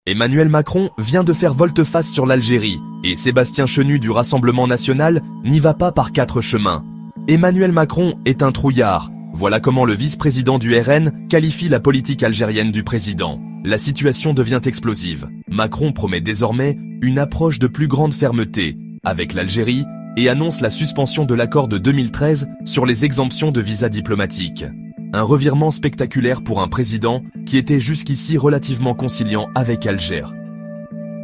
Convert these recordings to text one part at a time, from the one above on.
Emmanuel Macron vient de faire volte-face sur l'Algérie, et Sébastien Chenu du Rassemblement National n'y va pas par 4 chemins. Emmanuel Macron est un trouillard. Voilà comment le vice-président du RN qualifie la politique algérienne du président. La situation devient explosive. Macron promet désormais une approche de plus grande fermeté avec l'Algérie et annonce la suspension de l'accord de 2013 sur les exemptions de visas diplomatiques. Un revirement spectaculaire pour un président qui était jusqu'ici relativement conciliant avec Alger.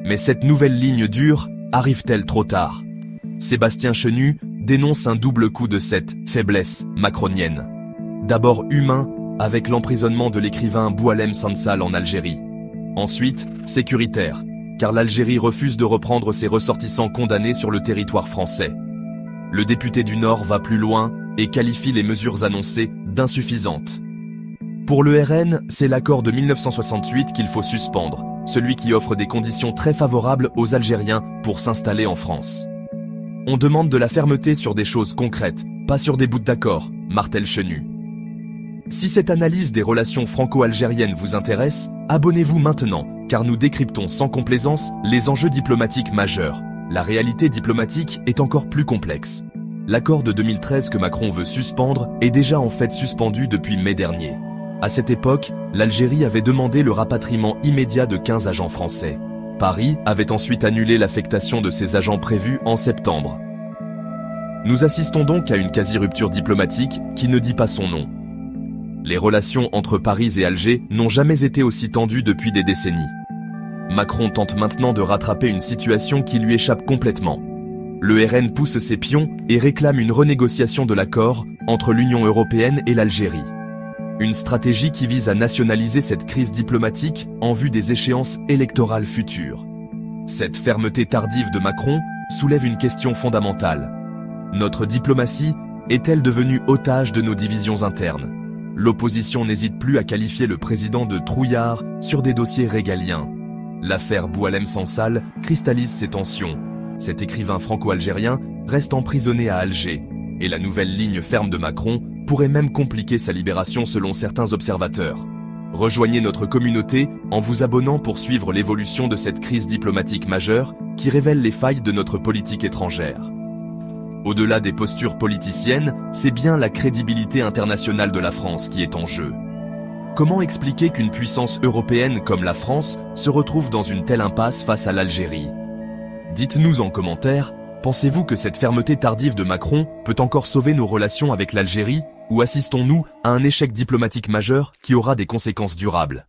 Mais cette nouvelle ligne dure arrive-t-elle trop tard? Sébastien Chenu dénonce un double coup de cette faiblesse macronienne. D'abord humain, avec l'emprisonnement de l'écrivain Boualem Sansal en Algérie. Ensuite, sécuritaire, car l'Algérie refuse de reprendre ses ressortissants condamnés sur le territoire français. Le député du Nord va plus loin et qualifie les mesures annoncées d'insuffisantes. Pour le RN, c'est l'accord de 1968 qu'il faut suspendre, celui qui offre des conditions très favorables aux Algériens pour s'installer en France. On demande de la fermeté sur des choses concrètes, pas sur des bouts d'accord, martèle Chenu. Si cette analyse des relations franco-algériennes vous intéresse, abonnez-vous maintenant, car nous décryptons sans complaisance les enjeux diplomatiques majeurs. La réalité diplomatique est encore plus complexe. L'accord de 2013 que Macron veut suspendre est déjà en fait suspendu depuis mai dernier. À cette époque, l'Algérie avait demandé le rapatriement immédiat de 15 agents français. Paris avait ensuite annulé l'affectation de ces agents prévus en septembre. Nous assistons donc à une quasi-rupture diplomatique qui ne dit pas son nom. Les relations entre Paris et Alger n'ont jamais été aussi tendues depuis des décennies. Macron tente maintenant de rattraper une situation qui lui échappe complètement. Le RN pousse ses pions et réclame une renégociation de l'accord entre l'Union européenne et l'Algérie. Une stratégie qui vise à nationaliser cette crise diplomatique en vue des échéances électorales futures. Cette fermeté tardive de Macron soulève une question fondamentale. Notre diplomatie est-elle devenue otage de nos divisions internes? L'opposition n'hésite plus à qualifier le président de trouillard sur des dossiers régaliens. L'affaire Boualem Sansal cristallise ces tensions. Cet écrivain franco-algérien reste emprisonné à Alger, et la nouvelle ligne ferme de Macron pourrait même compliquer sa libération selon certains observateurs. Rejoignez notre communauté en vous abonnant pour suivre l'évolution de cette crise diplomatique majeure qui révèle les failles de notre politique étrangère. Au-delà des postures politiciennes, c'est bien la crédibilité internationale de la France qui est en jeu. Comment expliquer qu'une puissance européenne comme la France se retrouve dans une telle impasse face à l'Algérie? Dites-nous en commentaire, pensez-vous que cette fermeté tardive de Macron peut encore sauver nos relations avec l'Algérie, ou assistons-nous à un échec diplomatique majeur qui aura des conséquences durables?